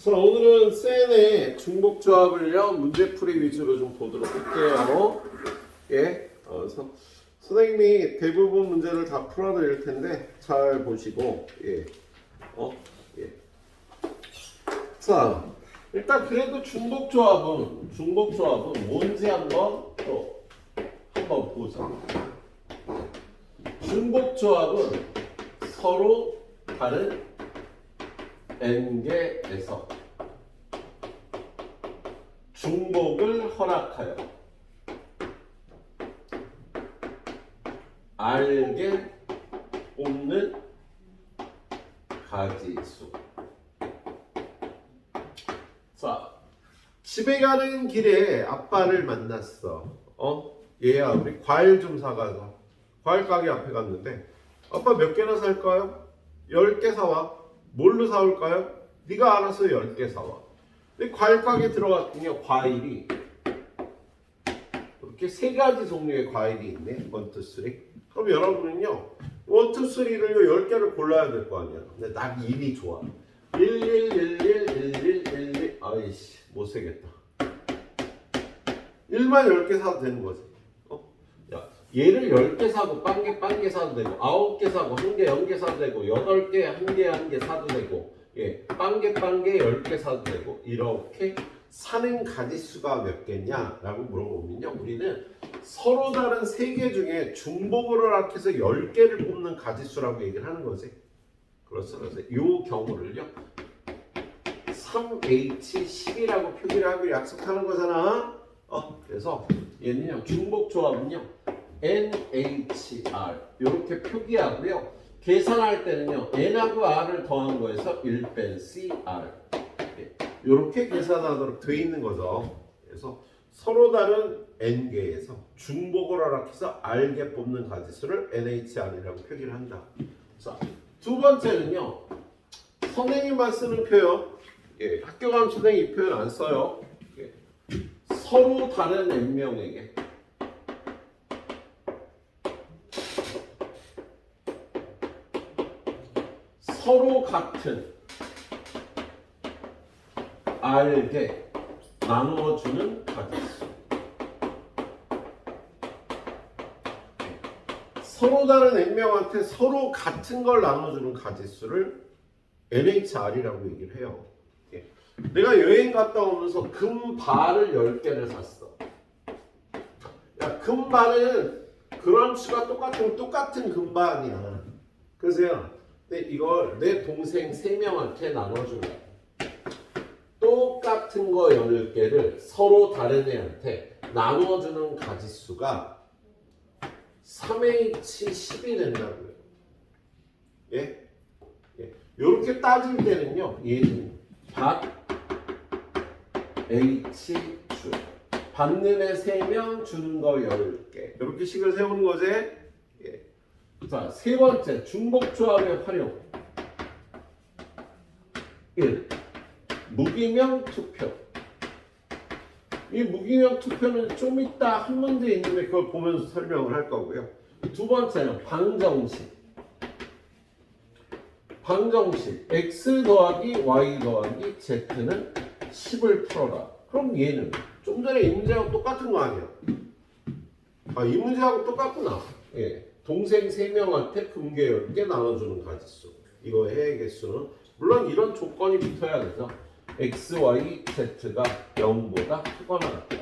자, 오늘은 센의 중복조합을요 문제풀이 위주로 좀 보도록 할게요. 예, 그래서 선생님이 대부분 문제를 다 풀어드릴 텐데 잘 보시고 예, 예. 자, 일단 그래도 중복조합은 뭔지 한번 보자. 중복조합은 서로 다른 n개에서 중복을 허락하여 R개 뽑는 가지수. 자, 집에 가는 길에 아빠를 만났어. 얘야, 우리 과일 좀 사가자. 과일 가게 앞에 갔는데 아빠 몇 개나 살까요? 10개 사와. 뭘로 사올까요? 네가 알아서 10개 사와. 근데 과일 가게 들어갔더니 과일이 이렇게 세 가지 종류의 과일이 있네. 1, 2, 3. 그럼 여러분은요 1, 2, 3를 10개를 골라야 될 거 아니야. 근데 난 1이 좋아. 1, 1, 1, 1, 1, 1, 1. 아이씨 못 세겠다. 1만 10개 사도 되는 거지. 야, 얘를 10개 사고 빵개 사도 되고 9개 사고 1개 0개 사도 되고 8개 1개 사도 되고 예, 빵개 10개 사도 되고 이렇게 사는 가지수가 몇 개냐 라고 물어보면요 우리는 서로 다른 3개 중에 중복을 허락해서 10개를 뽑는 가지수라고 얘기를 하는 거지. 그래서 이 경우를요 3H10이라고 표기를 하기로 약속하는 거잖아. 그래서 얘는요 중복조합은요 NHR 이렇게 표기하고요. 계산할 때는요 N하고 R을 더한 거에서 1 뺀 CR 이렇게 계산하도록 되어 있는 거죠. 그래서 서로 다른 N개에서 중복을 허락해서 R개 뽑는 가지수를 NHR이라고 표기를 한다. 자, 두 번째는요 선생님만 쓰는 표현. 예, 학교 가면 선생님 이 표현 안 써요. 예. 서로 다른 n명에게 서로 같은 R개 나누어주는 가지수. 서로 다른 n명한테 서로 같은 걸 나눠주는 가지수를 NHR이라고 얘기를 해요. 예. 내가 여행 갔다 오면서 금발을 10개를 샀어. 야, 금발은 그람수가 똑같은 금반이야. 그래서요, 근데 이걸 내 동생 3명한테 나눠줄래. 똑같은 거 10개를 서로 다른 애한테 나눠주는 가지수가 3H10이 된다고요. 예? 예. 이렇게 따질 때는요, 얘는 받 H 주 받는 애 3명 주는 거 10개 이렇게 식을 세우는 거지. 예. 자, 세 번째 중복조합의 활용. 1. 무기명 투표. 이 무기명 투표는 좀 이따 한 문제 있는데 그걸 보면서 설명을 할 거고요. 두 번째는 방정식. 방정식 x 더하기 y 더하기 z는 10을 풀어라. 그럼 얘는 좀 전에 이 문제하고 똑같은 거 아니야? 이 문제하고 똑같구나. 예. 동생 3명한테 금괴 10개 나눠주는 가지수. 이거 해의 개수는 물론 이런 조건이 붙어야 되죠. x, y, z가 0보다 크거나 같다.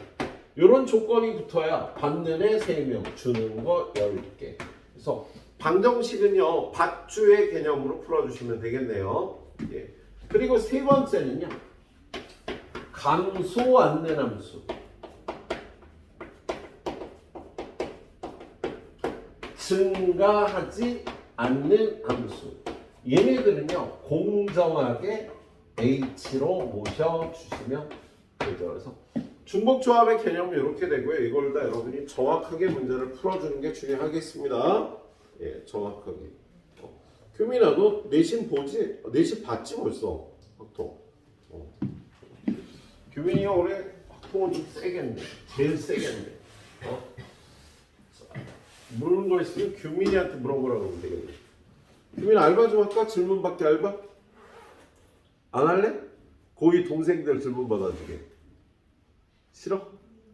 이런 조건이 붙어야 받는 애 3명, 주는 거 10개. 그래서 방정식은요 밭주의 개념으로 풀어주시면 되겠네요. 예. 그리고 세 번째는요 감소 안내함수. 증가하지 않는 함수. 얘네들은요 공정하게 H로 모셔주시면 되죠. 그래서 중복조합의 개념은 이렇게 되고요. 이걸 다 여러분이 정확하게 문제를 풀어주는 게 중요하겠습니다. 예, 정확하게. 규민아, 너 내신 보지? 내신 봤지 벌써? 학통. 규민이가 올해 학통은 좀 세겠네. 제일 세겠네. 모르는 거 있으면 규민이한테 물어보라고 하면 되겠네. 규민 알바 좀 할까? 질문 받기 알바? 안 할래? 고2 동생들 질문 받아주게. 싫어?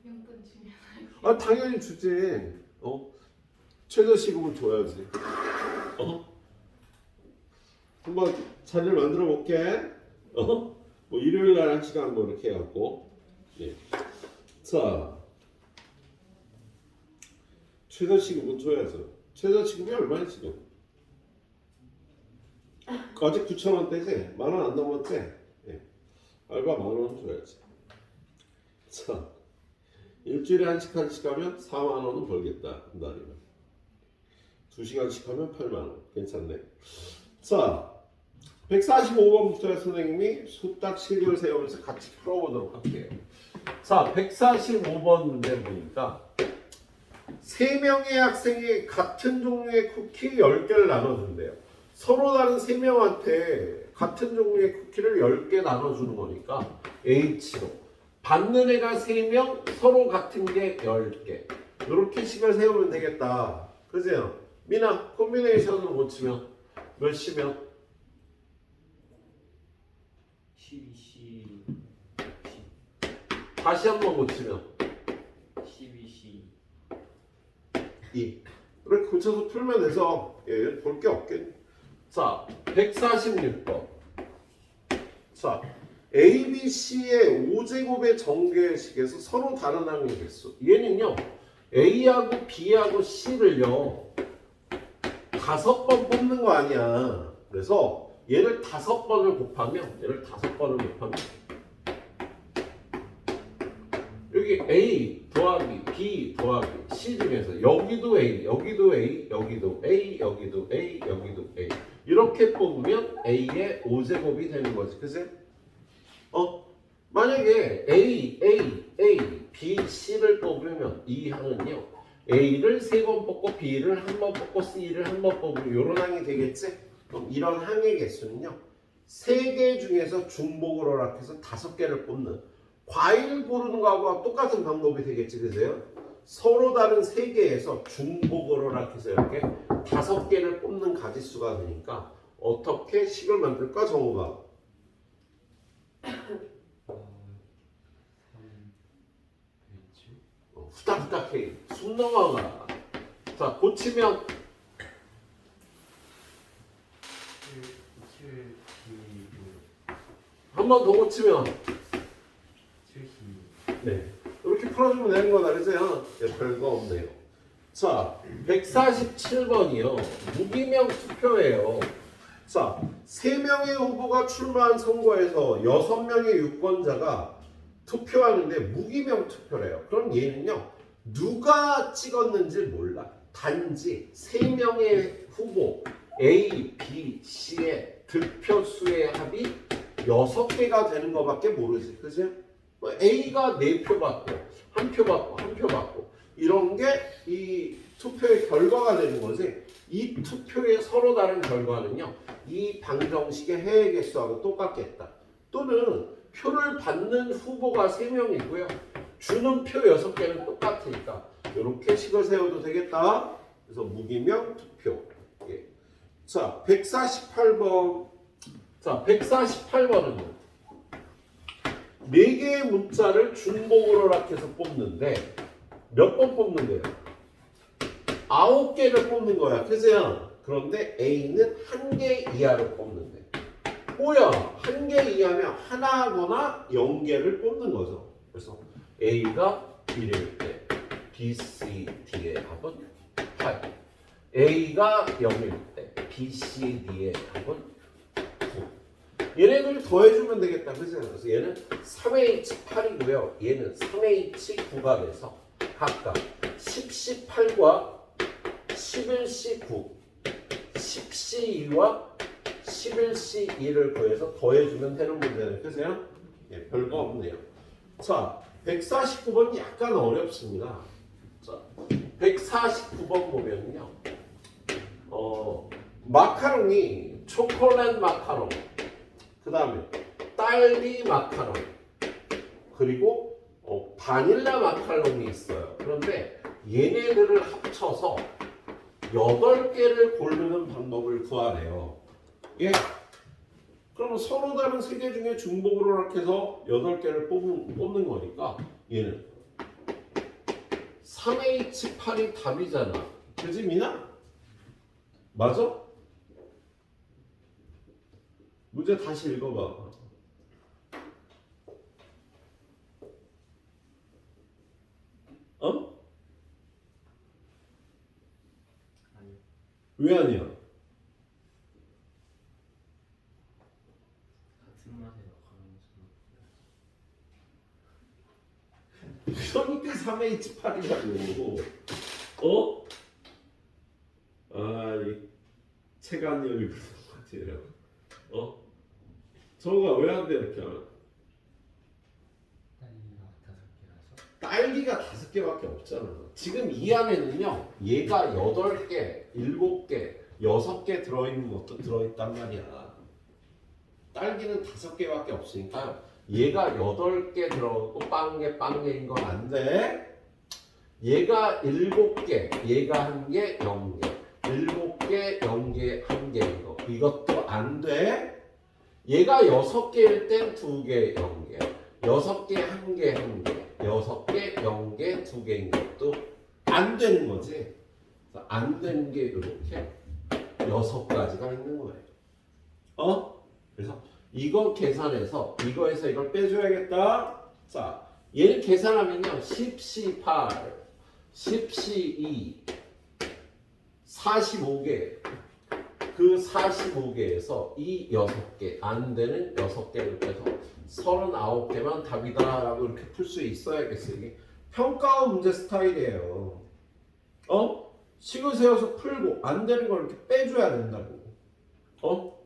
용돈 주면 아 당연히 주지. 최저시급은 줘야지. 한번 자리를 만들어 볼게. 뭐 일요일 날 한 시간 뭐 이렇게 해갖고. 예. 자, 최저시급은 줘야죠. 최저시급이 얼마야 지금? 아직 9,000원대지? 10,000원 안 넘었지? 예. 알바 10,000원 줘야지. 자, 일주일에 한식 하면 40,000원은 벌겠다. 한 달이면. 2시간씩 하면 80,000원. 괜찮네. 자, 145번부터 선생님이 수딱 실글 세우면서 같이 풀어보도록 할게요. 자, 145번 문제 보니까 3명의 학생이 같은 종류의 쿠키 10개를 나눠준대요. 서로 다른 3명한테 같은 종류의 쿠키를 10개 나눠주는 거니까 H로 받는 애가 3명, 서로 같은 게 10개. 이렇게 식을 세우면 되겠다. 그죠? 미나, 콤비네이션으로 못 치면 몇 시면? 12C 다시 한번 고치면 12C 2. 이렇게 고쳐서 풀면 돼서 볼 게 없겠네. 자, 146번. 자, A, B, C의 5제곱의 정계식에서 서로 다른 항의 개수. 얘는요, A하고 B하고 C를요, 5번 뽑는 거 아니야. 그래서 얘를 5번을 곱하면, 여기 A 더하기 B 더하기 C 중에서 여기도 A, 여기도 A, 여기도 A, 여기도 A, 여기도 A 이렇게 뽑으면 A의 5제곱이 되는 거지. 그치? 만약에 A, B, C를 뽑으면 이 항은요 A를 3번 뽑고 B를 1번 뽑고 C를 1번 뽑으면 이런 항이 되겠지? 그럼 이런 항의 개수는요 3개 중에서 중복을 허락해서 5개를 뽑는 과일 고르는 거하고 똑같은 방법이 되겠지, 그세요? 서로 다른 3개에서 중복을 허락해서 이렇게 5개를 뽑는 가지수가 되니까 어떻게 식을 만들까, 정우가? 3 후딱후딱해. 숨 넘어가. 자, 고치면 7 한 번 더 고치면 7 네. 이렇게 풀어주면 되는 거다, 그죠? 별거 없네요. 자, 147번이요. 무기명 투표예요. 자, 3명의 후보가 출마한 선거에서 6명의 유권자가 투표하는데 무기명 투표래요. 그럼 얘는요, 누가 찍었는지 몰라. 단지 3명의 후보 A, B, C의 득표수의 합이 6개가 되는 것밖에 모르지. 그죠? A가 4표 받고, 1표 받고, 1표 받고 이런 게 이 투표의 결과가 되는 거지. 이 투표의 서로 다른 결과는요, 이 방정식의 해외 개수하고 똑같겠다. 또는 표를 받는 후보가 3명이고요. 주는 표 6개는 똑같으니까 이렇게 식을 세워도 되겠다. 그래서 무기명 투표. 예. 자, 148번. 자, 148번은요. 4개의 문자를 중복으로 허락해서 뽑는데 몇 번 뽑는 거예요? 9개를 뽑는 거야. 그죠? 그런데 A는 1개 이하로 뽑는데. 뭐야? 1개 이하면 하나거나 0개를 뽑는 거죠. 그래서 A가 1일 때 B, C, D의 합은 8. A가 0일 때 B, C, D의 합은 9. 얘네들 더해주면 되겠다. 그죠? 그래서 얘는 3H8이고요. 얘는 3H9가 돼서 각각 10C8과 11C9, 10C2와 11C2를 구해서 더해주면 되는 문제네요. 그죠? 예, 별거 없네요. 자, 149번 약간 어렵습니다. 자, 149번 보면요. 마카롱이 초콜릿 마카롱, 그 다음에 딸기 마카롱, 그리고 바닐라 마카롱이 있어요. 그런데 얘네들을 합쳐서 8개를 고르는 방법을 구하래요. 예. 그러면 서로 다른 3개 중에 중복으로 이렇게 해서 8개를 뽑는 거니까 얘는 3H8이 답이잖아. 그지 미나? 맞아? 문제 다시 읽어봐. 어? 아니요. 왜 아니야? 같은 맛에 그러니까 3H8이라고. 어? 아, 이 체감력이 그런 것 같아요. 어? 저거가 왜 안 돼 이렇게 하면? 딸기가 5개밖에 없잖아. 지금 이 안에는요, 얘가 8개, 7개, 6개 들어있는 것도 들어있단 말이야. 딸기는 5개밖에 없으니까 얘가 8개 들어있고 빵개인 건 안 돼. 얘가 7개, 얘가 1개, 0개, 7개, 0개, 1개인 거. 이것도 안 돼. 얘가 6개일 땐 2개, 0개, 6개, 1개, 1개, 6개, 0개, 2개인 것도 안 되는 거지. 안 되는 게 이렇게 6가지가 있는 거예요. 어? 그래서 이거 계산해서 이거에서 이걸 빼줘야겠다. 자, 얘를 계산하면요. 10C8, 10C2, 45개. 그 45개에서 이 6개, 안 되는 6개를 빼서 39개만 답이다 라고 이렇게 풀 수 있어야겠어요. 이게 평가원 문제 스타일이에요. 어? 식을 세워서 풀고 안 되는 걸 이렇게 빼줘야 된다고. 어?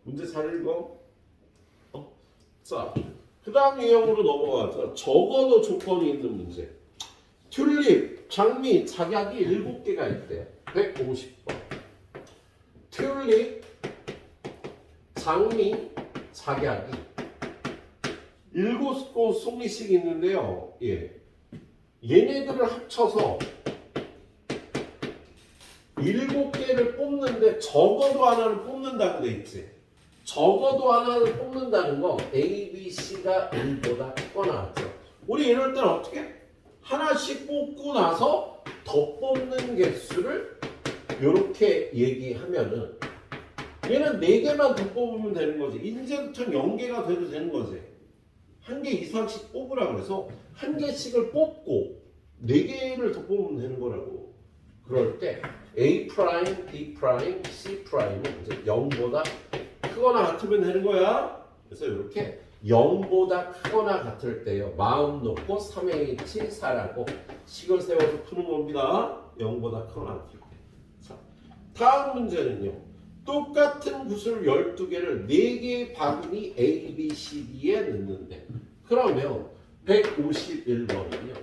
문제 잘 읽어? 어? 자, 그 다음 유형으로 넘어가자. 적어도 조건이 있는 문제. 튤립, 장미, 작약이 7개가 있대. 150번. 튤립, 장미, 작약이 7송이씩 있는데요. 예. 얘네들을 합쳐서 7개를 뽑는데 적어도 하나를 뽑는다고 돼 있지. 적어도 하나를 뽑는다는 거 A, B, C가 1보다 크거나 같죠. 우리 이럴 때는 어떻게? 하나씩 뽑고 나서 더 뽑는 개수를 이렇게 얘기하면은 얘는 4개만 더 뽑으면 되는 거지. 이제부터는 0개가 돼도 되는 거지. 1개 이상씩 뽑으라 그래서 1개씩을 뽑고 4개를 더 뽑으면 되는 거라고. 그럴 때 A 프라임, B 프라임, C 프라임은 이제 0보다 크거나 같으면 되는 거야. 그래서 이렇게 0보다 크거나 같을 때요. 마음 놓고 3H4라고 식을 세워서 푸는 겁니다. 0보다 크거나 같을 때. 자, 다음 문제는요. 똑같은 구슬 12개를 4개의 바구니 A, B, C, D에 넣는데 그러면 151번은요.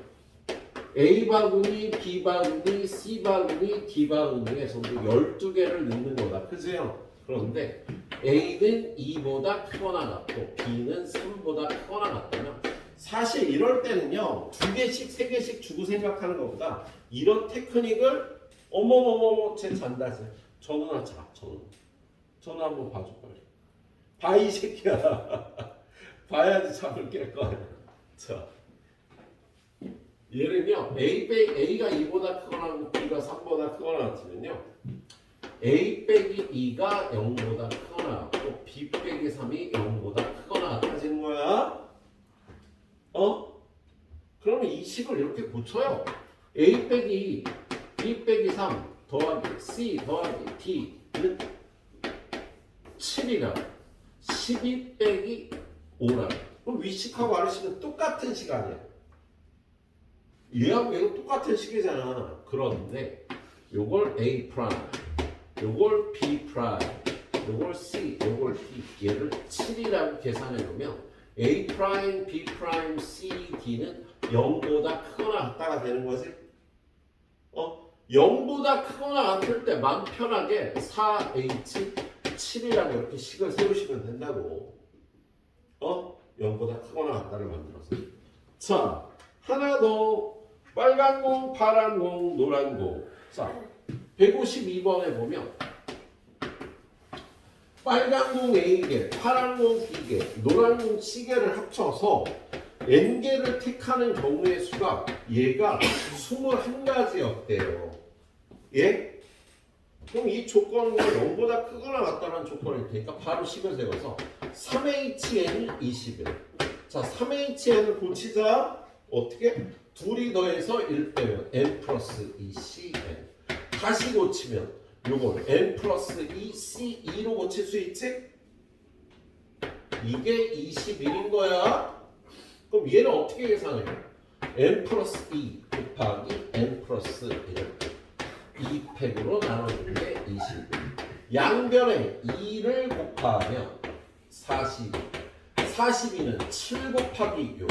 A 바구니, B 바구니, C 바구니, D 바구니에 전부 12개를 넣는 거다. 그죠? 그런데 A는 2보다 크거나 같고 B는 3보다 크거나 같다면 사실 이럴 때는요. 2개씩, 3개씩 주고 생각하는 것보다 이런 테크닉을 어머머머머 제 잔다지. 전화 자, 전화 한번 봐줘 빨리. 봐 이 새끼야. 봐야지 잠을 깰 거 아니야. 자, 얘는요 A가 2보다 크거나 B가 3보다 크거나 같으면요 A 빼기 2가 0보다 크거나 같고 B 빼기 3이 0보다 크거나 같아지는 거야. 어? 그러면 이 식을 이렇게 고쳐요. A 빼기 2, B 빼기 3 더하기 C 더하기 D는 7이라 12 빼기 5라. 그럼 위식하고 아래식은 똑같은 시간이야. 얘하고 얘가 똑같은 식이잖아. 그런데 요걸 A 프라임, 요걸 B 프라임, 요걸 C, 요걸 D, 얘를 7이라고 계산해 놓으면 A 프라임, B 프라임, C, D는 0보다 크거나 같다가 되는 거지. 0보다 크거나 같을 때 마음 편하게 4H 7이라고 이렇게 식을 세우시면 된다고. 0보다 크거나 같다를 만들어서. 자, 하나 더. 빨간 공, 파란 공, 노란 공. 자, 152번에 보면 빨간 공 A개, 파란 공 B개, 노란 공 C개를 합쳐서 N개를 택하는 경우의 수가 얘가 21가지였대요. 예? 그럼 이 조건은 0보다 크거나 같다는 조건일 테니까 바로 식을 세워서 3HN이 21. 자, 3HN을 고치자. 어떻게? 둘이 더해서 1 빼면 N 플러스 2CN. 다시 고치면 요걸 N 플러스 2C2로 고칠 수 있지? 이게 21인 거야. 그럼 얘는 어떻게 계산해요? N 플러스 2 곱하기 N 플러스 1. 2팩으로 나누는 게 21. 양변에 2를 곱하면 42. 42는 7 곱하기 6.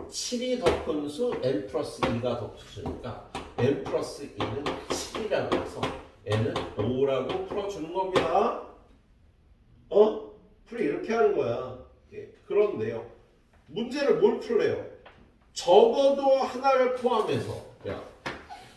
7이 더 큰 수, n 플러스 2가 더 크니까 n 플러스 2는 7이라고 해서 n은 5라고 풀어주는 겁니다. 풀이 이렇게 하는 거야. 예. 그런데요. 문제를 뭘 풀래요? 적어도 하나를 포함해서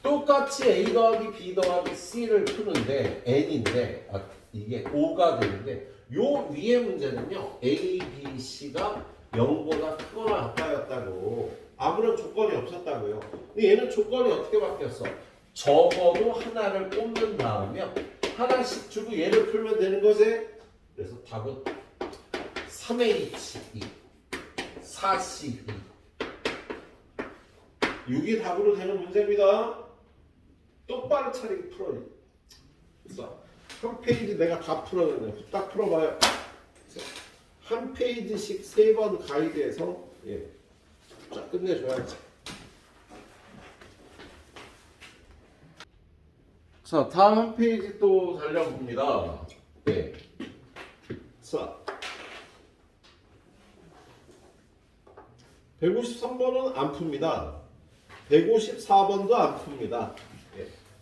똑같이 A 더하기 B 더하기 C를 푸는데 n인데 이게 5가 되는데 요 위에 문제는요. A, B, C가 0보다 크거나 같다였다고 아무런 조건이 없었다고요. 근데 얘는 조건이 어떻게 바뀌었어? 적어도 하나를 꼽는 다음에 하나씩 주고 얘를 풀면 되는 거지. 그래서 답은 3H2 4C2 6이 답으로 되는 문제입니다. 똑바로 차리게 풀어요. 그래서 한 페이지 내가 다 풀었는데 후딱 풀어봐요. 한 페이지씩 3번 가이드해서 쫙 끝내줘야지. 자, 다음 한 페이지 또 달려봅니다. 네. 자, 153번은 안 풉니다. 154번도 안 풉니다.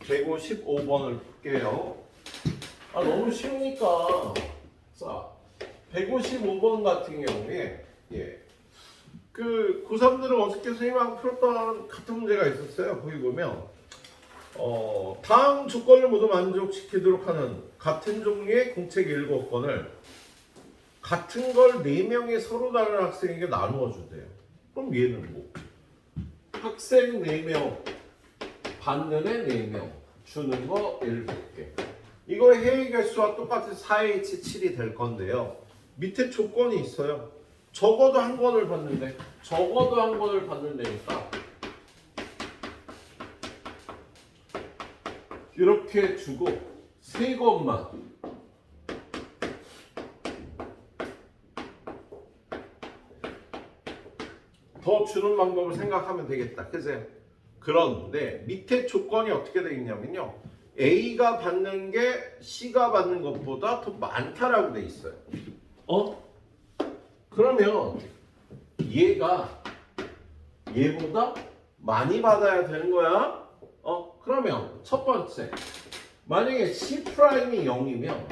155번을 풀게요. 너무 쉬우니까. 자, 155번 같은 경우에 그 고3들은 어저께 선생님하고 풀었던 같은 문제가 있었어요. 거기 보면 다음 조건을 모두 만족시키도록 하는 같은 종류의 공책 7건을 같은 걸 4명의 서로 다른 학생에게 나누어 주세요. 그럼 얘는 뭐? 학생 4명, 받는 애 4명, 주는 거 7개. 이거 해외 개수와 똑같이 4H7이 될 건데요. 밑에 조건이 있어요. 적어도 한 권을 받는데, 적어도 한 권을 받는다니까 이렇게 주고 3권만 더 주는 방법을 생각하면 되겠다. 그죠? 그런데 밑에 조건이 어떻게 되어 있냐면요. A가 받는 게 C가 받는 것보다 더 많다라고 돼 있어요. 그러면 얘가 얘보다 많이 받아야 되는 거야. 그러면 첫 번째, 만약에 C 프라임이 0이면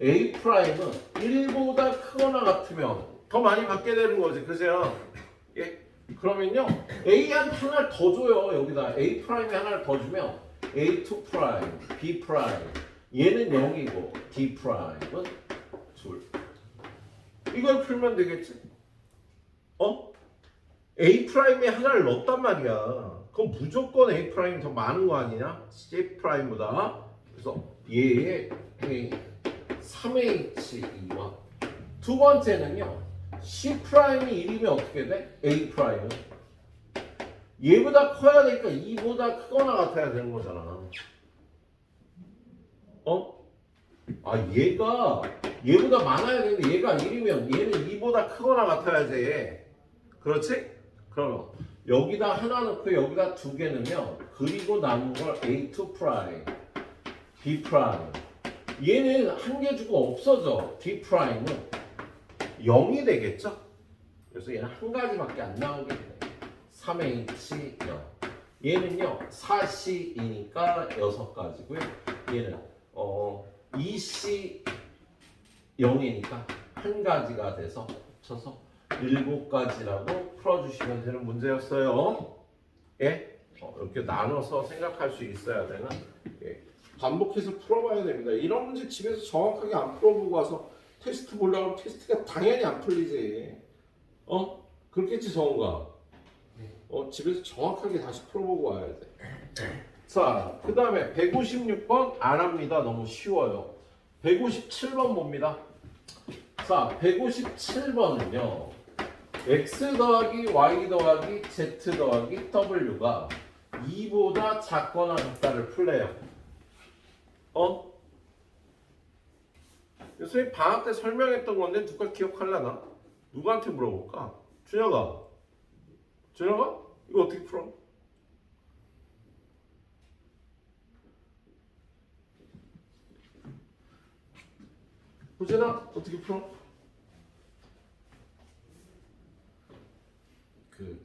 A 프라임은 1보다 크거나 같으면 더 많이 받게 되는 거지, 그죠? 예. 그러면요, A한테 하나를 더 줘요. 여기다 A 프라임에 하나를 더 주면 A2 프라임, B 프라임, 얘는 0이고 D 프라임은 2. 이걸 풀면 되겠지? A 프라임에 하나를 넣었단 말이야. 그럼 무조건 A 프라임이 더 많은 거 아니냐? C 프라임보다. 그래서 얘의 3H2와 두 번째는요. C 프라임이 1이면 어떻게 돼? A 프라임은 얘보다 커야 되니까 2보다 크거나 같아야 되는 거잖아. 얘가 얘보다 많아야 되는데 얘가 1이면 얘는 2보다 크거나 같아야지. 그렇지? 그러면 여기다 하나 넣고 여기다 2개 넣으면 그리고 남은 걸 A2 프라임, B 프라임. 얘는 한 개 주고 없어져. D 프라임은 0이 되겠죠? 그래서 얘는 한 가지밖에 안 나오게 돼. 3H0. 얘는요 4C이니까 6가지고요. 얘는 2C 0이니까 한 가지가 돼서 합쳐서 7가지라고 풀어주시면 되는 문제였어요. 예? 이렇게 나눠서 생각할 수 있어야 되나? 예. 반복해서 풀어봐야 됩니다. 이런 문제 집에서 정확하게 안 풀어보고 와서 테스트 보려고 하면 테스트가 당연히 안 풀리지. 그렇겠지 정우가. 집에서 정확하게 다시 풀어보고 와야 돼. 자, 그 다음에 156번 안 합니다. 너무 쉬워요. 157번 봅니다. 자, 157번은요. x 더하기 y 더하기 z 더하기 w가 2보다 작거나 같다를 풀래요. 선생님 방학 때 설명했던 건데 누가 기억하려나? 누구한테 물어볼까? 준혁아 이거 어떻게 풀어? 호진아 어떻게 풀어?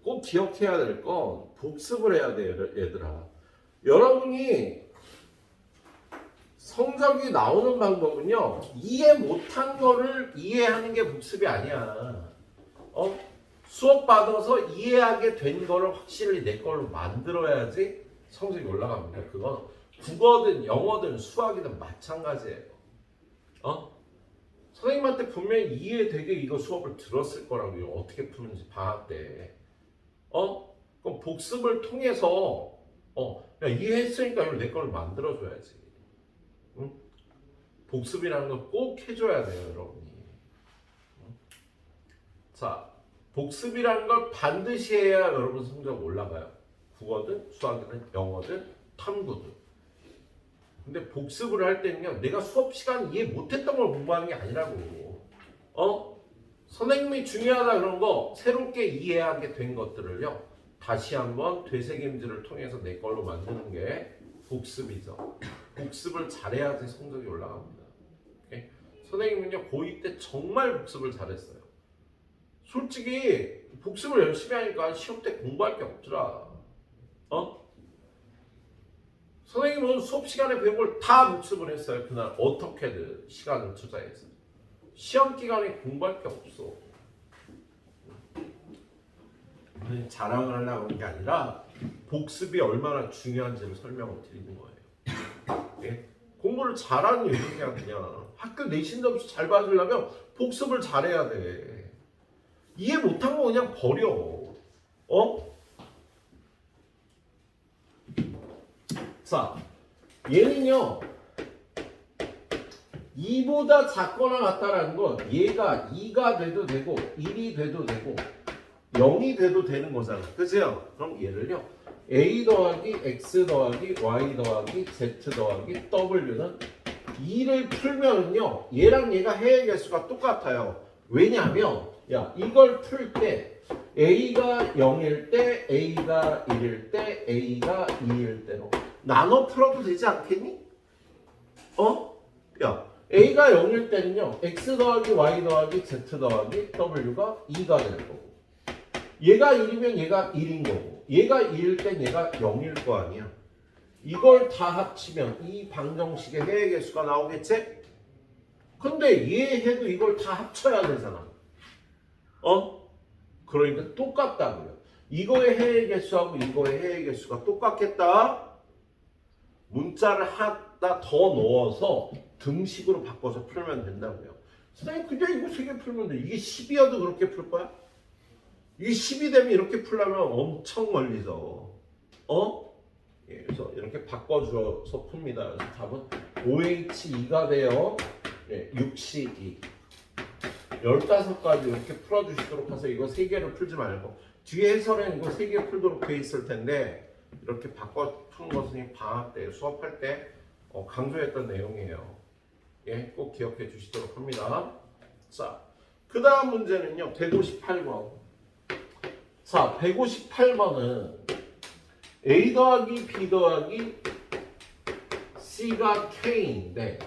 꼭 기억해야 될 건 복습을 해야 돼요, 얘들아. 여러분이 성적이 나오는 방법은요, 이해 못한 거를 이해하는 게 복습이 아니야. 수업 받아서 이해하게 된 거를 확실히 내 걸로 만들어야지 성적이 올라갑니다. 그건 국어든 영어든 수학이든 마찬가지예요. 선생님한테 분명히 이해되게 이거 수업을 들었을 거라고요. 어떻게 푸는지 방학 때. 그럼 복습을 통해서 야, 이해했으니까 이걸 내 걸로 만들어줘야지. 응? 복습이라는 걸 꼭 해줘야 돼요, 여러분이. 자, 복습이라는 걸 반드시 해야 여러분 성적 올라가요. 국어든 수학이든 영어든 탐구든. 근데 복습을 할 때는요, 내가 수업 시간 이해 못했던 걸 공부하는 게 아니라고. 선생님이 중요하다 그런 거 새롭게 이해하게 된 것들을요, 다시 한번 되새김질을 통해서 내 걸로 만드는 게 복습이죠. 복습을 잘해야지 성적이 올라갑니다. 오케이? 선생님은요, 고2 때 정말 복습을 잘했어요. 솔직히 복습을 열심히 하니까 시험 때 공부할 게 없더라. 선생님은 수업 시간에 배운 걸 다 복습을 했어요. 그날 어떻게든 시간을 투자해서. 시험 기간에 공부할 게 없어. 자랑을 하려고 하는 게 아니라 복습이 얼마나 중요한지를 설명을 드리는 거예요. 예? 공부를 잘하는 요즘이야 그냥. 학교 내신 점수 잘 받으려면 복습을 잘해야 돼. 이해 못한 거 그냥 버려. 자, 얘는요. 2보다 작거나 같다라는 건 얘가 2가 돼도 되고 1이 돼도 되고 0이 돼도 되는 거잖아. 그죠? 그럼 얘를요. a 더하기 x 더하기 y 더하기 z 더하기 w는 2를 풀면은요. 얘랑 얘가 해의 개수가 똑같아요. 왜냐하면 야 이걸 풀 때 a가 0일 때 a가 1일 때 a가 2일 때로 나눠 풀어도 되지 않겠니? 야 a가 0일 때는요. x 더하기 y 더하기 z 더하기 w가 2가 될 거고 얘가 1이면 얘가 1인 거고 얘가 2일 땐 얘가 0일 거 아니야. 이걸 다 합치면 이 방정식의 해의 개수가 나오겠지? 근데 얘 해도 이걸 다 합쳐야 되잖아. 그러니까 똑같다고요. 이거의 해의 개수하고 이거의 해의 개수가 똑같겠다. 문자를 하나 더 넣어서 등식으로 바꿔서 풀면 된다고요. 선생님 그냥 이거 3개 풀면 돼. 이게 10이어도 그렇게 풀 거야? 이게 10이 되면 이렇게 풀려면 엄청 멀리서 예, 그래서 이렇게 바꿔줘서 풉니다. 그래서 답은 OH2가 돼요. 예, 6C2 15가지 이렇게 풀어주시도록 해서 이거 3개를 풀지 말고 뒤에 해설에는 이거 3개 풀도록 돼 있을 텐데 이렇게 바꿔 푸는 것은 방학 때 수업할 때 강조했던 내용이에요. 예, 꼭 기억해 주시도록 합니다. 자, 그 다음 문제는요. 158번. 자, 158번은 A 더하기 B 더하기 C가 K인데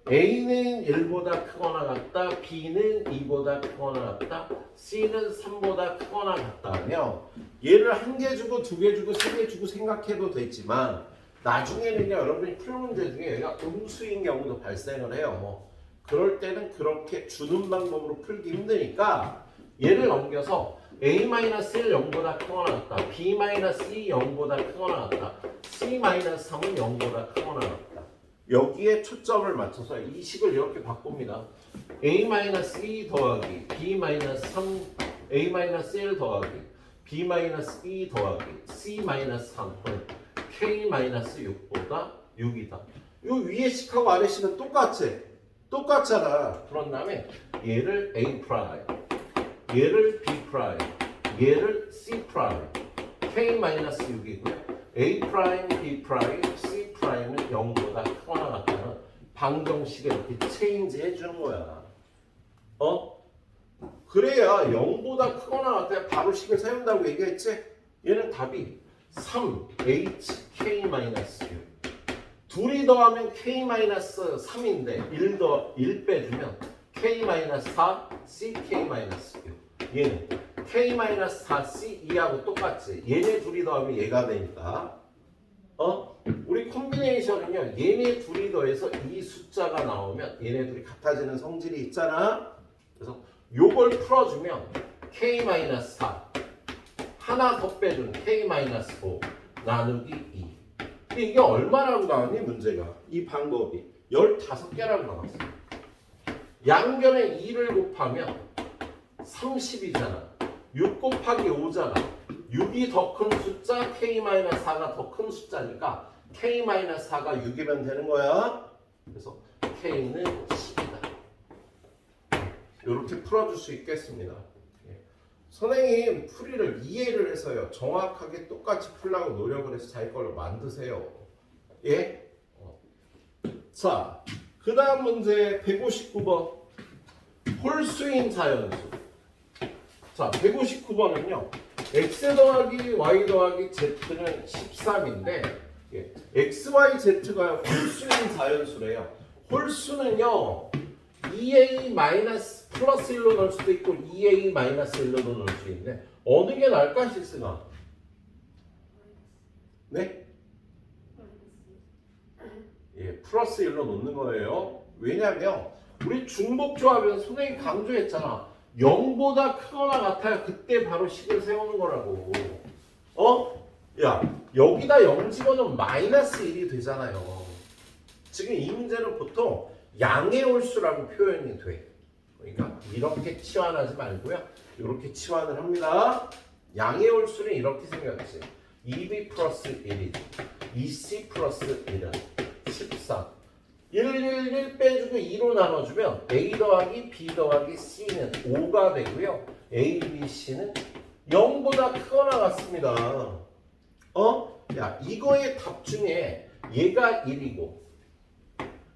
A는 1보다 크거나 같다, B는 2보다 크거나 같다, C는 3보다 크거나 같다면 얘를 1개 주고 2개 주고 3개 주고 생각해도 되지만 나중에는 여러분이 풀 문제 중에 얘가 음수인 경우도 발생을 해요. 그럴 때는 그렇게 주는 방법으로 풀기 힘드니까 얘를 넘겨서 A-1 0보다 크거나 같다, B-2 0보다 크거나 같다, C-3은 0보다 크거나 같다. 여기에 초점을 맞춰서 이 식을 이렇게 바꿉니다. a-2 더하기 b-3 a-1 더하기 b-2 더하기 c-3은 k-6보다 6이다. 요 위에 식하고 아래 식은 똑같지? 똑같잖아. 그런 다음에 얘를 a', 얘를 b', 얘를 c', k-6이고요. a', b', c''은 0보다 크거나 같다는 방정식에 이렇게 체인지 해주는 거야. 그래야 0보다 크거나 같아야 바로 식을 세운다고 얘기했지? 얘는 답이 3hk-6. 둘이 더하면 k-3인데 1 빼주면 k-4, ck-6. 얘는 k-4, c2하고 똑같지. 얘네 둘이 더하면 얘가 되니까. 우리 콤비네이션은요. 얘네 둘이 더해서 이 숫자가 나오면 얘네 둘이 같아지는 성질이 있잖아. 그래서 요걸 풀어주면 k-4 하나 더 빼준 k-5 나누기 2. 근데 이게 얼마라고 나왔니 문제가? 이 방법이 15개라고 나왔어. 양변에 2를 곱하면 30이잖아. 6 곱하기 5잖아. 6이 더 큰 숫자, k-4가 더 큰 숫자니까 k-4가 6이면 되는 거야. 그래서 k는 10이다. 이렇게 풀어줄 수 있겠습니다. 선생님 풀이를 이해를 해서요. 정확하게 똑같이 풀려고 노력을 해서 자기 걸로 만드세요. 예? 자, 그 다음 문제 159번. 홀수인 자연수. 자, 159번은요. x 더하기 y 더하기 z는 13인데 x, y, z가 홀수인 자연수래요. 홀수는요. 2a 마이너스 플러스 1로 넣을 수도 있고 2a 마이너스 1로 넣을 수 있는데 어느 게 나을까 실수가? 네? 예, 플러스 1로 놓는 거예요. 왜냐면 우리 중복조합에서 선생님이 강조했잖아. 0보다 크거나 같아야 그때 바로 식을 세우는 거라고. 야, 여기다 0 집어넣으면 마이너스 1이 되잖아요. 지금 이 문제는 보통 양의 홀수라고 표현이 돼. 그러니까 이렇게 치환하지 말고요. 이렇게 치환을 합니다. 양의 홀수는 이렇게 생겼지. 2b 플러스 1이지. 2c 플러스 1은 13. 1 빼주고 2로 나눠주면 a 더하기 b 더하기 c는 5가 되고요. a, b, c는 0보다 크거나 같습니다. 야, 이거의 답 중에 얘가 1이고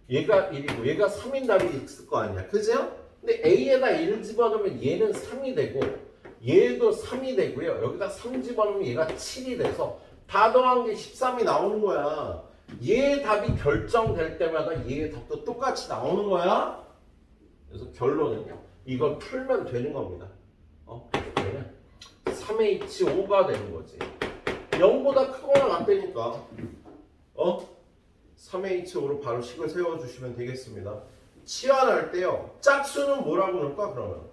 얘가 3인 답이 있을 거 아니야. 그죠? 근데 A에다 1 집어넣으면 얘는 3이 되고 얘도 3이 되고요. 여기다 3 집어넣으면 얘가 7이 돼서 다 더한 게 13이 나오는 거야. 얘의 답이 결정될 때마다 얘의 답도 똑같이 나오는 거야. 그래서 결론은요. 이걸 풀면 되는 겁니다. 얘는 3H5가 되는 거지. 0보다 크거나 같다니까. 3H5로 바로 식을 세워주시면 되겠습니다. 치환할 때요. 짝수는 뭐라고 넣을까 그러면?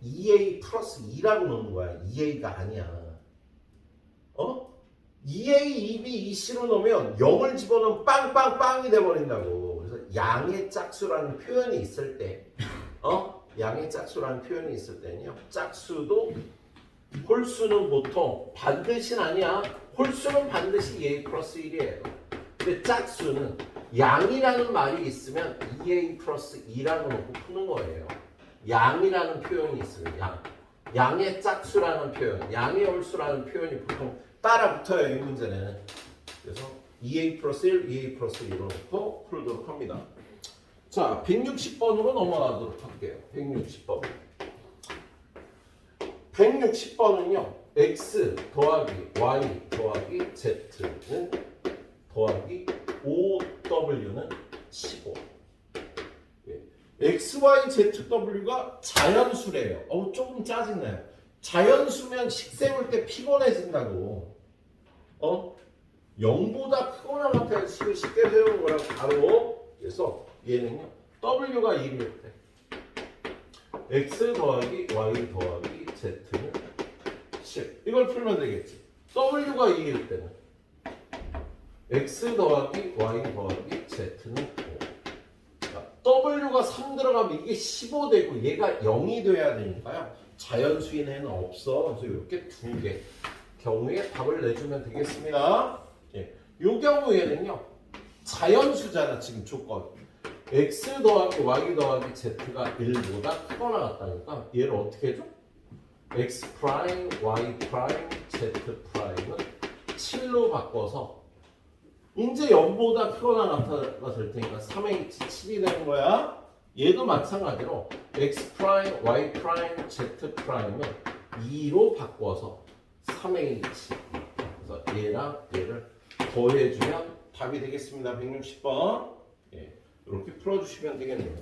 2A 플러스 2라고 넣는 거야. 2A가 아니야. 2A, 2B, 2C로 넣으면 0을 집어넣으면 빵빵빵이 돼버린다고. 그래서 양의 짝수라는 표현이 있을 때 양의 짝수라는 표현이 있을 때는요. 짝수도 홀수는 보통 반드시는 아니야. 홀수는 반드시 2A 플러스 1이에요. 근데 짝수는 양이라는 말이 있으면 2A 플러스 2라고 놓고 푸는 거예요. 양이라는 표현이 있으면 양의 짝수라는 표현, 양의 홀수라는 표현이 보통 따라 붙어요. 이 문제는. 그래서 2A 플러스 1, 2A 플러스 2로 놓고 풀도록 합니다. 자, 160번으로 넘어가도록 할게요. 160번. 160번은요. x 더하기 y 더하기 z는 더하기 5w는 15. x, y, z, w가 자연수래요. 조금 짜증나요. 자연수면 식 세울 때 피곤해진다고. 0보다 크거나 같아야 식을 쉽게 세우는 거라고 바로. 그래서 얘는요. w가 1일 때 x 더하기 y 더하기 z는 10. 이걸 풀면 되겠지. w가 2일 때는 x 더하기 y 더하기 z는 5. w가 3 들어가면 이게 15 되고 얘가 0이 돼야 되니까요. 자연수인에는 없어. 그래서 이렇게 두 개 경우에 답을 내주면 되겠습니다. 예. 이 경우에는요. 자연수잖아 지금 조건. x 더하기 y 더하기 z가 1보다 크거나 같다니까 얘를 어떻게 해줘? x 프라임, y 프라임, z 프라임은 7로 바꿔서 이제 0보다 크거나 같아가 될 테니까 3h 7이 되는 거야. 얘도 마찬가지로 x 프라임, y 프라임, z 프라임은 2로 바꿔서 3h. 그래서 얘랑 얘를 더해주면 답이 되겠습니다. 160번. 예, 이렇게 풀어주시면 되겠네요.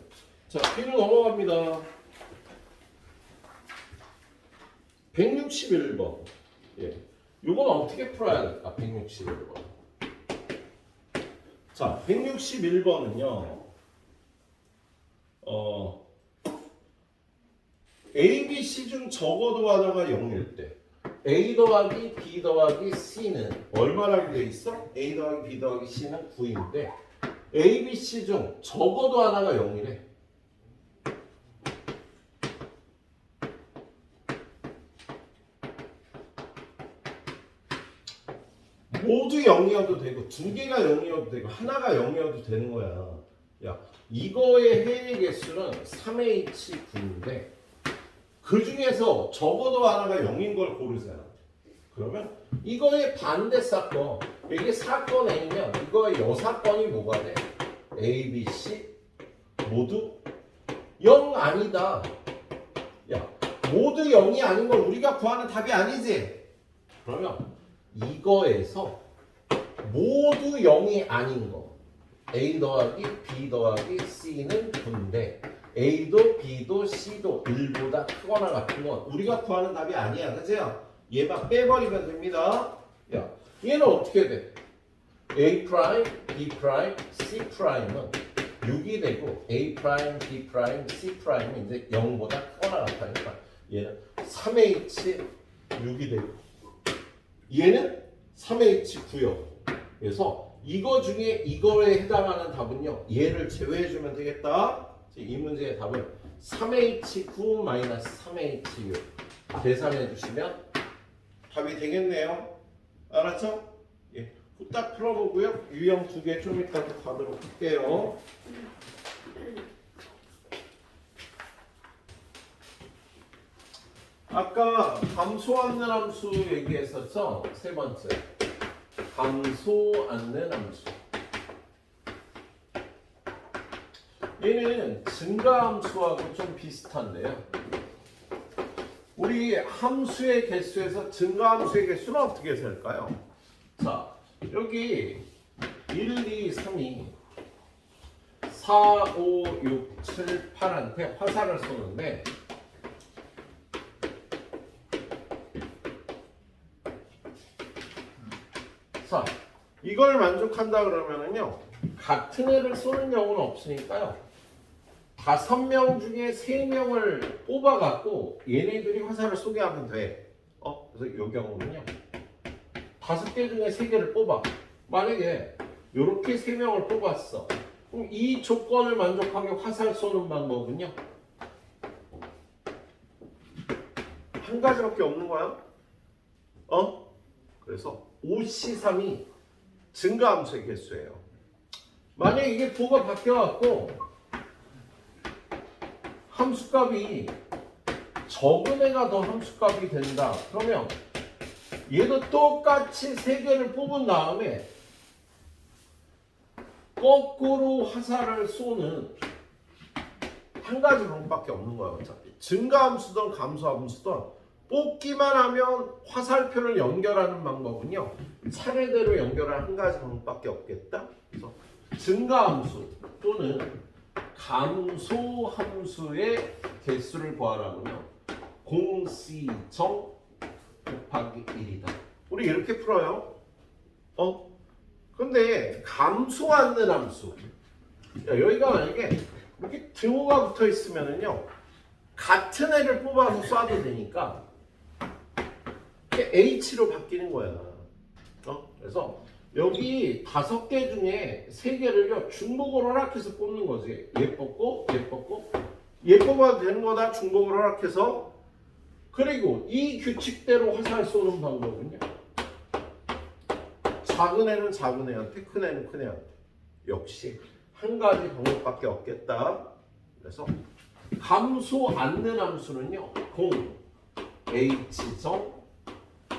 자, B로 넘어갑니다. 161번. 예, 이건 어떻게 풀어야 될까? 161번. 자, 161번은요. A, B, C 중 적어도 하나가 0일 때 A 더하기 B 더하기 C는 얼마라고 돼 있어? A 더하기 B 더하기 C는 9인데 A, B, C 중 적어도 하나가 0이래. 모두 0이어도 되고 두 개가 0이어도 되고 하나가 0이어도 되는 거야. 야, 이거의 해외 개수는 3H9인데 그 중에서 적어도 하나가 0인 걸 고르잖아. 그러면 이거의 반대 사건, 이게 사건 A면 이거의 여사건이 뭐가 돼? A, B, C 모두 0 아니다. 야, 모두 0이 아닌 건 우리가 구하는 답이 아니지. 그러면 이거에서 모두 0이 아닌 거 A 더하기 B 더하기 C는 9인데 A도 B도 C도 1보다 크거나 같은 건 우리가 구하는 답이 아니야. 그죠? 얘만 빼버리면 됩니다. 야, 얘는 어떻게 돼? A 프라임, B 프라임, C 프라임은 6이 되고 A 프라임, B 프라임, C 프라임은 이제 0보다 크거나 같다니까 얘는 3H 6이 되고 얘는 3H9요. 그래서 이거 중에 이거에 해당하는 답은요. 얘를 제외해주면 되겠다. 이 문제의 답은 3H9-3H6 계산해주시면 답이 되겠네요. 알았죠? 예, 후딱 풀어보고요. 유형 2개 좀 이따 또 가도록 할게요. 아까 감소 않는 함수 얘기했었죠? 세 번째. 감소 않는 함수. 얘는 증가함수하고 좀 비슷한데요. 우리 함수의 개수에서 증가함수의 개수는 어떻게 될까요? 자, 여기 1, 2, 3이 4, 5, 6, 7, 8한테 화살을 쏘는데 자, 이걸 만족한다 그러면은요 같은 애를 쏘는 경우는 없으니까요 5명 중에 3명을 뽑아갖고 얘네들이 화살을 쏘게 하면 돼. 그래서 이 경우는요 5개 중에 3개를 뽑아. 만약에 이렇게 3명을 뽑았어. 그럼 이 조건을 만족하게 화살 쏘는 방법은요 한 가지밖에 없는 거야. 그래서 5C3이 증가함수의 개수예요. 만약에 이게 부호가 바뀌어갖고 함수값이 적은 애가 더 함수값이 된다. 그러면 얘도 똑같이 3개를 뽑은 다음에 거꾸로 화살을 쏘는 한 가지 방법밖에 없는 거야. 어차피 증가함수든 감소함수든 뽑기만 하면 화살표를 연결하는 방법은요 차례대로 연결할 한 가지 방법밖에 없겠다. 그래서 증가함수 또는 감소함수의 개수를 구하라면요 공C정 곱하기 1이다. 우리 이렇게 풀어요. 근데 감소 않는 함수. 여기가 만약에 이렇게 등호가 붙어 있으면은요 같은 애를 뽑아서 쏴도 되니까 H로 바뀌는 거야. 그래서 여기 5개 중에 3개를요 중복을 허락해서 뽑는 거지. 얘 뽑고 얘 뽑고 얘 뽑아도 되는 거다. 중복을 허락해서. 그리고 이 규칙대로 화살 쏘는 방법은요, 작은 애는 작은 애한테, 큰 애는 큰 애한테. 역시 한 가지 방법밖에 없겠다. 그래서 감소 않는 함수는요 0 h정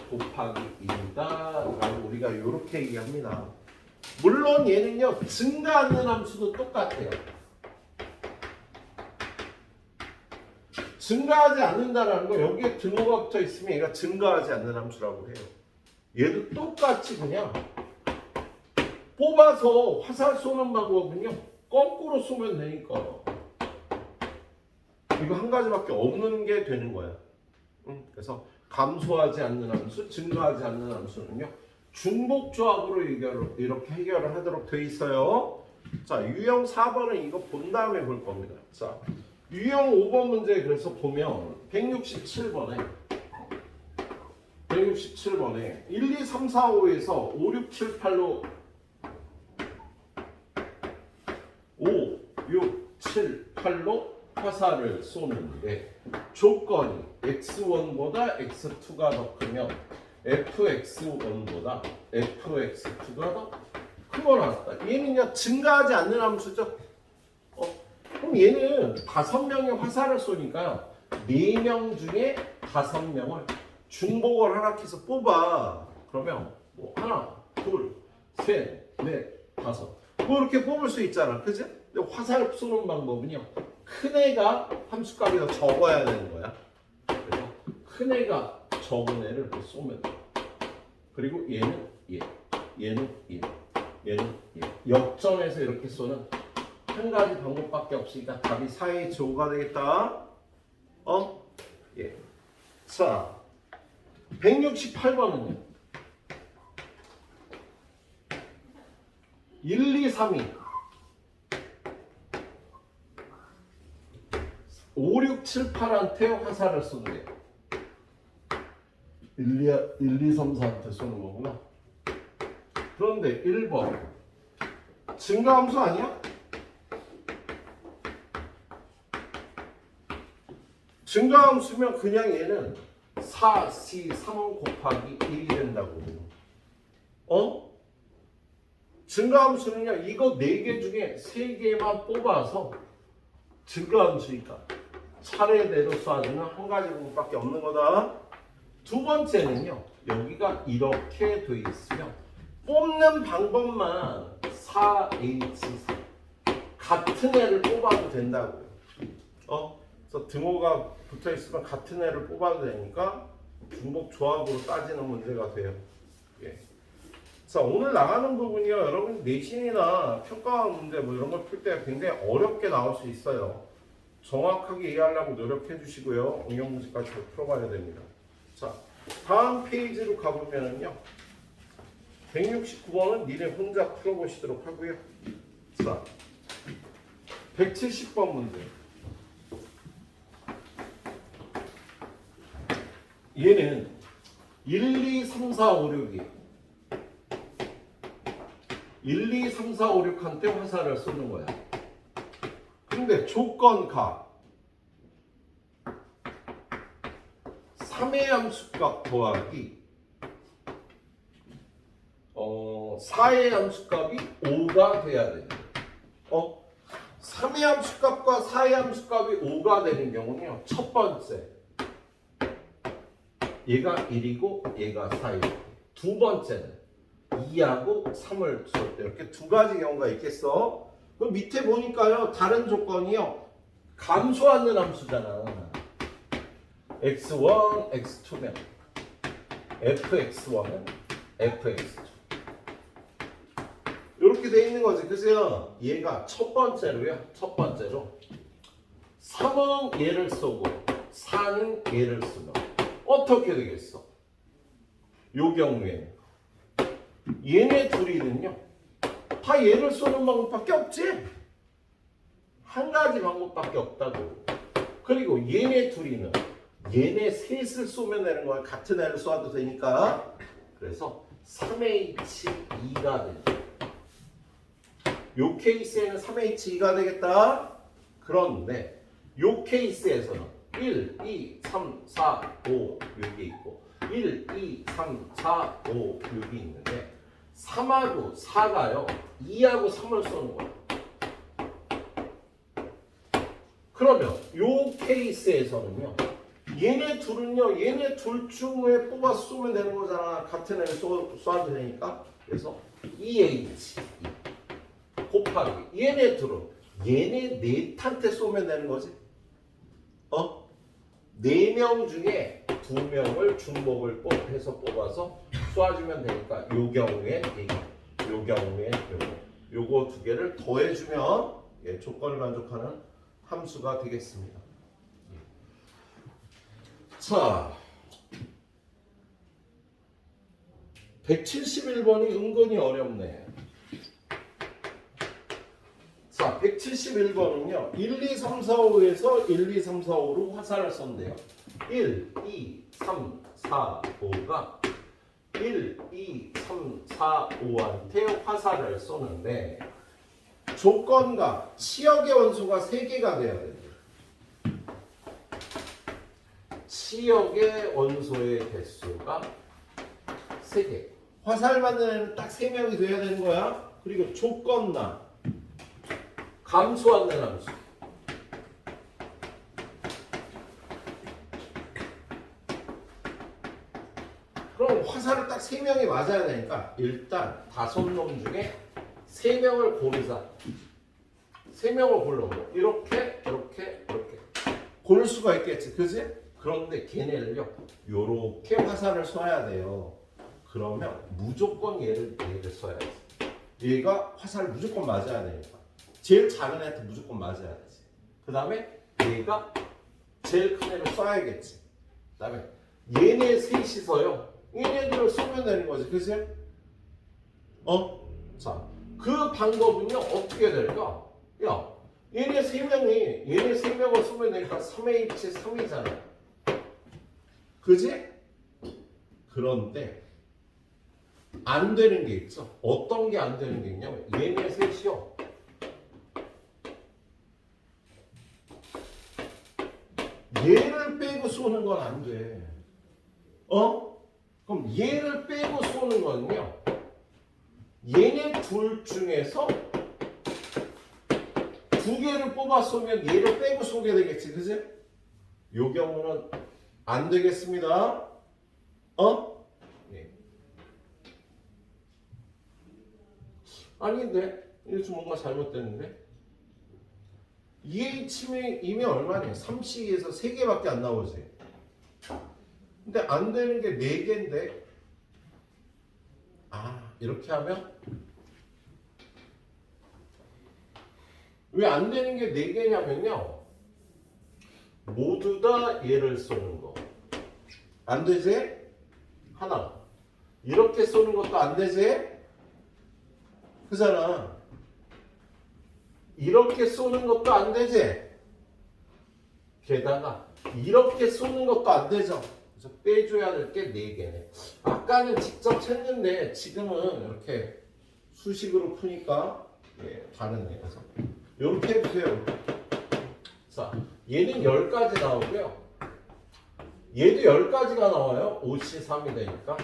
곱하기 2다 라고 우리가 이렇게 얘기합니다. 물론 얘는요 증가 않는 함수도 똑같아요. 증가하지 않는다라는 거, 여기에 등호가 붙어 있으면 얘가 증가하지 않는 함수라고 해요. 얘도 똑같이 그냥 뽑아서 화살 쏘는 방법은요 거꾸로 쏘면 되니까요. 이거 한 가지밖에 없는 게 되는 거야. 그래서 감소하지 않는 함수, 증가하지 않는 함수는요 중복 조합으로 이렇게 해결을 하도록 돼 있어요. 자, 유형 4번은 이거 본 다음에 볼 겁니다. 자, 유형 5번 문제 그래서 보면 167번에 1, 2, 3, 4, 5에서 5, 6, 7, 8로 5, 6, 7, 8로 화살을 쏘는데 조건이 x1보다 x2가 더 크면 fx1보다 fx2가 더 크고 나왔다. 얘는요 증가하지 않는 함수죠. 그럼 얘는 5명의 화살을 쏘니까 4명 중에 5명을 중복을 허락해서 뽑아. 그러면 뭐 하나, 둘, 셋, 넷, 5. 뭐 이렇게 뽑을 수 있잖아, 그지? 근데 화살 쏘는 방법은요 큰 애가 함수값이 더 적어야 되는 거야. 그래서 큰 애가 적은 애를 쏘면 돼. 그리고 얘는 얘, 얘는 얘, 얘는 얘. 역전해서 이렇게 쏘는 한 가지 방법밖에 없으니까 답이 4H5가 되겠다. 예. 자, 168번은요. 1, 2, 3이 5, 6, 7, 8한테 화살을 쏘는데요. 1, 2, 3, 4한테 쏘는 거구나. 그런데 1번 증가함수 아니야? 증가함수면 그냥 얘는 4C3 곱하기 1이 된다고. 증가함수는요 이거 4개 중에 3개만 뽑아서 증가함수니까 차례대로 쏴주는 한 가지 부분밖에 없는 거다. 두 번째는요 여기가 이렇게 돼 있으면 뽑는 방법만 4H3 같은 애를 뽑아도 된다고요. 그래서 등호가 붙어 있으면 같은 애를 뽑아도 되니까 중복 조합으로 따지는 문제가 돼요. 예. 자, 오늘 나가는 부분이요 여러분 내신이나 평가 문제 뭐 이런 걸 풀 때 굉장히 어렵게 나올 수 있어요. 정확하게 이해하려고 노력해 주시고요. 응용 문제까지 잘 풀어봐야 됩니다. 자, 다음 페이지로 가보면요 169번은 니네 혼자 풀어보시도록 하고요. 자, 170번 문제. 얘는 1, 2, 3, 4, 5, 6이 1, 2, 3, 4, 5, 6한테 화살을 쏘는 거야. 근데 조건 가 3의 함수값 더하기 4의 함수값이 5가 돼야 돼. 3의 함수값과 4의 함수값이 5가 되는 경우는요 첫 번째 얘가 1이고 얘가 4이고 두 번째는 2하고 3을 쏠 때 이렇게 두 가지 경우가 있겠어. 그럼 밑에 보니까요 다른 조건이요 감소하는 함수잖아. x1, x2면 fx1은 fx2 이렇게 돼 있는 거지. 그래서 얘가 첫 번째로 3은 얘를 쏘고 4는 얘를 쏘면 어떻게 되겠어? 요 경우에 얘네 둘이는요 다 얘를 쏘는 방법밖에 없지. 한 가지 방법밖에 없다고. 그리고 얘네 둘이는 얘네 셋을 쏘면 되는 거야. 같은 애를 쏘아도 되니까. 그래서 3H2가 되죠. 요 케이스에는 3H2가 되겠다. 그런데 요 케이스에서는 1, 2, 3, 4, 5 여기 있고 1, 2, 3, 4, 5 여기 있는데 3하고 4가요 2하고 3을 쏘는 거예요. 그러면 요 케이스에서는요 얘네 둘은요 얘네 둘 중에 뽑아서 쏘면 되는 거잖아. 같은 애를 쏴도 되니까. 그래서 EH 곱하기 얘네 둘은 얘네 넷한테 쏘면 되는 거지. 어? 4명 중에 2명을 중복을 해서 뽑아서 쏴주면 되니까 요 경우에 요 경우에 요거 두 개를 더해주면 예, 조건을 만족하는 함수가 되겠습니다. 자, 171번이 은근히 어렵네. 자, 171번은요. 1, 2, 3, 4, 5에서 1, 2, 3, 4, 5로 화살을 썼는데요. 1, 2, 3, 4, 5가 1, 2, 3, 4, 5한테 화살을 쏘는데 조건과 치역의 원소가 3개가 돼야 돼요. 치역의 원소의 개수가 3개. 화살 맞는 애는 딱 3명이 돼야 되는 거야. 그리고 조건나 감소하는 함수. 그럼 화살을 딱 3명이 맞아야 되니까 일단 5놈 중에 3명을 고르자. 3명을 고르고 이렇게 고를 수가 있겠지. 그지? 그런데 걔네를요 요렇게 화살을 쏴야 돼요. 그러면 무조건 얘를 쏴야지. 얘가 화살을 무조건 맞아야 되니까 제일 작은 애한테 무조건 맞아야 되지. 그 다음에 얘가 제일 큰 애를 쏴야겠지. 그 다음에 얘네 셋이서요 얘네들을 쏘면 되는 거지. 그치? 자, 그 방법은요 어떻게 될까? 야, 얘네 3명을 쏘면 되니까 3H3이잖아. 그지? 그런데 안 되는 게 있죠. 어떤 게 안 되는 게 있냐면 얘네 셋이요 얘를 빼고 쏘는 건 안 돼. 그럼 얘를 빼고 쏘는 거는요 얘네 둘 중에서 2개를 뽑아 쏘면 얘를 빼고 쏘게 되겠지. 그지? 요 경우는 안 되겠습니다. 네. 아닌데? 이거 좀 뭔가 잘못됐는데? EH이면 얼마니? 3C에서 3개밖에 안 나오지. 근데 안 되는 게 4개인데? 이렇게 하면? 왜 안 되는 게 4개냐면요. 모두 다 얘를 쏘는 거. 안 되지? 하나. 이렇게 쏘는 것도 안 되지? 그잖아. 이렇게 쏘는 것도 안 되지? 게다가 이렇게 쏘는 것도 안 되죠? 그래서 빼줘야 될 게 4개네. 아까는 직접 쳤는데 지금은 이렇게 수식으로 푸니까 다르네. 그래서 이렇게 해주세요. 자, 얘는 10가지 나오고요. 얘도 10가지가 나와요. 5C 3이 되니까.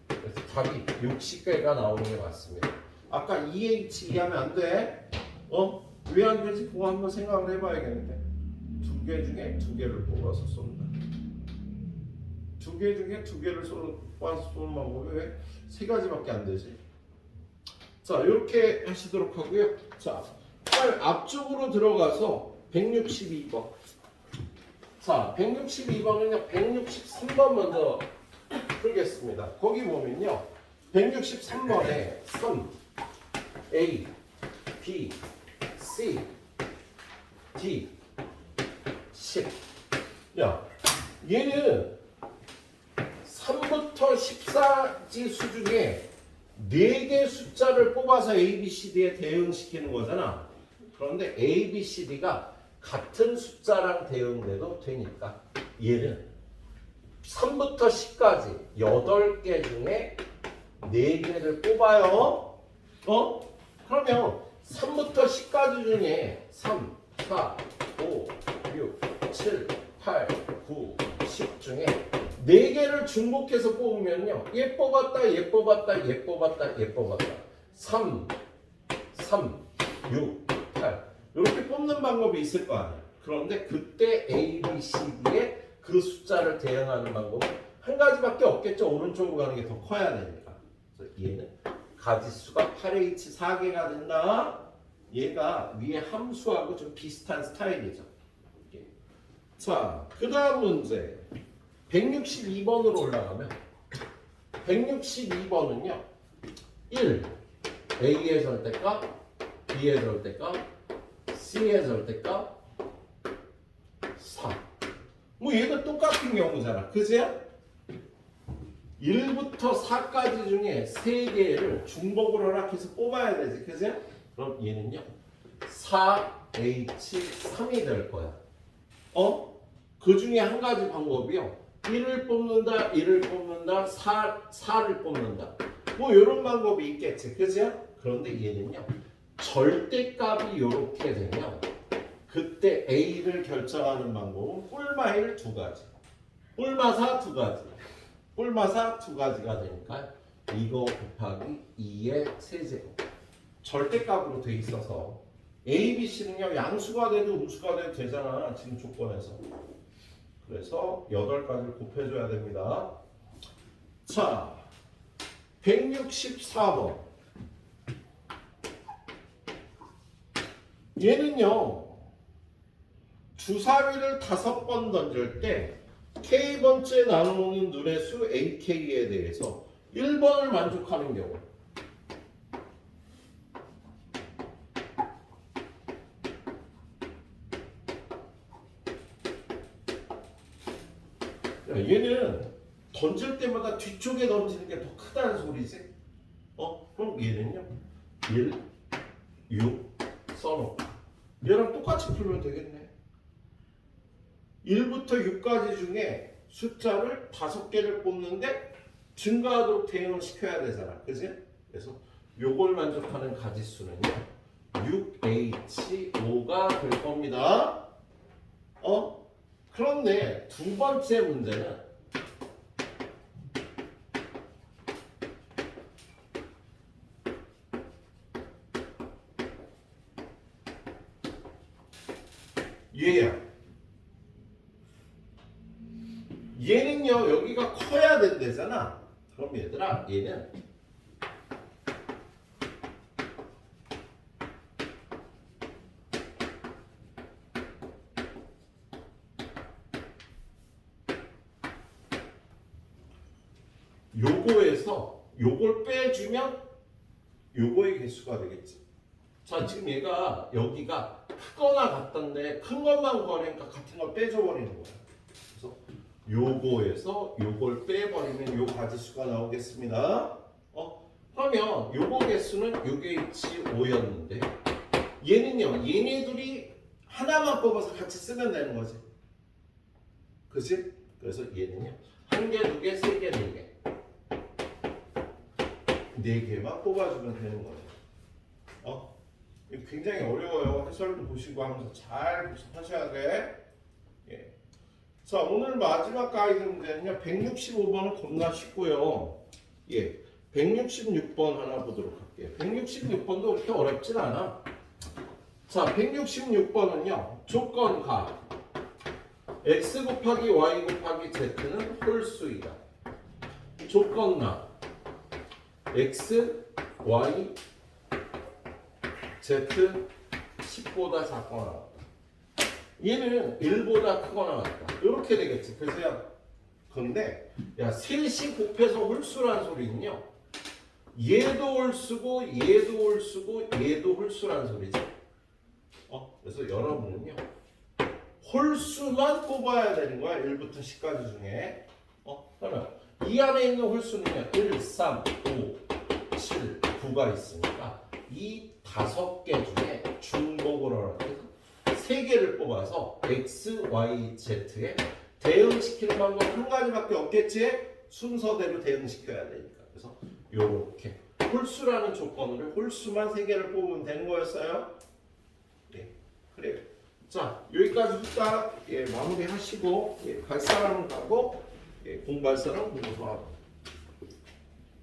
그래서 답이 60개가 나오는 게 맞습니다. 아까 EH 하면 안 돼. 왜 안 되지? 그거 한번 생각을 해봐야겠는데. 2개 중에 2개를 뽑아서 쏜다. 2개 중에 2개를 뽑아서 쏘는 방법이 왜 3가지밖에 안 되지? 자, 이렇게 하시도록 하고요. 자, 앞쪽으로 들어가서 162번. 자, 162번은요, 163번 먼저 풀겠습니다. 거기 보면요, 163번에 3, A, B, C, D, 10. 야, 얘는 3부터 14지 수 중에 4개 숫자를 뽑아서 A, B, C, D에 대응시키는 거잖아. 그런데 A, B, C, D가 같은 숫자랑 대응돼도 되니까 얘는 3부터 10까지 8개 중에 4개를 뽑아요. 그러면 3부터 10까지 중에 3, 4, 5, 6, 7, 8, 9, 10 중에 4개를 중복해서 뽑으면요. 얘 뽑았다, 얘 뽑았다, 얘 뽑았다, 얘 뽑았다. 3, 6, 8 이렇게 뽑는 방법이 있을 거 아니에요. 그런데 그때 A, B, C, D에 그 숫자를 대응하는 방법은 한 가지밖에 없겠죠. 오른쪽으로 가는 게 더 커야 되니까. 그래서 얘는 가지수가 8H 4개가 된다. 얘가 위에 함수하고 좀 비슷한 스타일이죠. 자, 그 다음 문제 162번으로 올라가면 162번은요 1. A의 절대값, B의 절대값, C의 절대값 4. 뭐 얘도 똑같은 경우잖아. 그죠? 1부터 4까지 중에 3개를 중복을 허락해서 뽑아야 되지. 그죠? 그럼 얘는요 4H3이 될 거야. 그 중에 한 가지 방법이요 1을 뽑는다, 1을 뽑는다, 4를 뽑는다. 뭐 이런 방법이 있겠지. 그죠? 그런데 얘는요 절대값이 이렇게 되면 그때 A를 결정하는 방법은 뿔마일 2가지, 뿔마사 2가지, 뿔마사 2가지가 되니까 이거 곱하기 2의 세제곱 절대값으로 돼 있어서 A, B, C는요 양수가 돼도 음수가 돼도 되잖아. 지금 조건에서. 그래서 8가지를 곱해줘야 됩니다. 자, 164번 얘는요 주사위를 5번 던질 때 K번째 나누는 눈의 수 AK에 대해서 1번을 만족하는 경우 얘는 던질 때마다 뒤쪽에 던지는 게 더 크다는 소리지. 그럼 얘는요 1, 6 써놓고 얘랑 똑같이 풀면 되겠네. 1부터 6까지 중에 숫자를 5개를 뽑는데 증가하도록 대응을 시켜야 되잖아. 그지? 그래서 요걸 만족하는 가지수는요 6H5가 될 겁니다. 그런데 두 번째 문제는 얘야. 얘는요 여기가 커야 된대잖아. 그럼 얘들아 얘는 요거에서 요걸 빼주면 요거의 개수가 되겠지. 자 지금 얘가 여기가 크거나 같던데 큰 것만 구하니까 같은 걸 빼줘버리는 거야. 그래서 요거에서 요걸 빼버리면 요 가지수가 나오겠습니다. 그러면 요거 개수는 요게 H5였는데 얘는요 얘네들이 하나만 뽑아서 같이 쓰면 되는 거지. 그치? 그래서 얘는요 1개, 2개, 3개, 4개 4개만 뽑아주면 되는 거예요. 굉장히 어려워요. 해설도 보시고 하면서 잘 하셔야 돼. 예. 자, 오늘 마지막 가이드 문제는요. 165번은 겁나 쉽고요. 예. 166번 하나 보도록 할게요. 166번도 그렇게 어렵진 않아. 자, 166번은요. 조건 가. x 곱하기 y 곱하기 z는 홀수이다. 조건 나. x, y, z 10보다 작거나 같다. 얘는 1보다 크거나 같다. 이렇게 되겠지. 그래서 근데 야 셋이 곱해서 홀수란 소리는요. 얘도 홀수고 얘도 홀수고 얘도 홀수란 소리지. 그래서 여러분은요. 홀수만 뽑아야 되는 거야. 1부터 10까지 중에. 그러면 이 안에 있는 홀수는요. 1, 3, 5, 7, 9가 있으니까 이 5개 중에 중복을 허락해서 3개를 뽑아서 X, Y, Z에 대응시키는 방법은 한 가지밖에 없겠지? 순서대로 대응시켜야 되니까. 그래서 요렇게 홀수라는 조건으로 홀수만 3개를 뽑으면 되는 거였어요. 네, 그래요. 자, 여기까지 후딱 마무리하시고 갈 사람은 가고 공부할 사람은 공부하고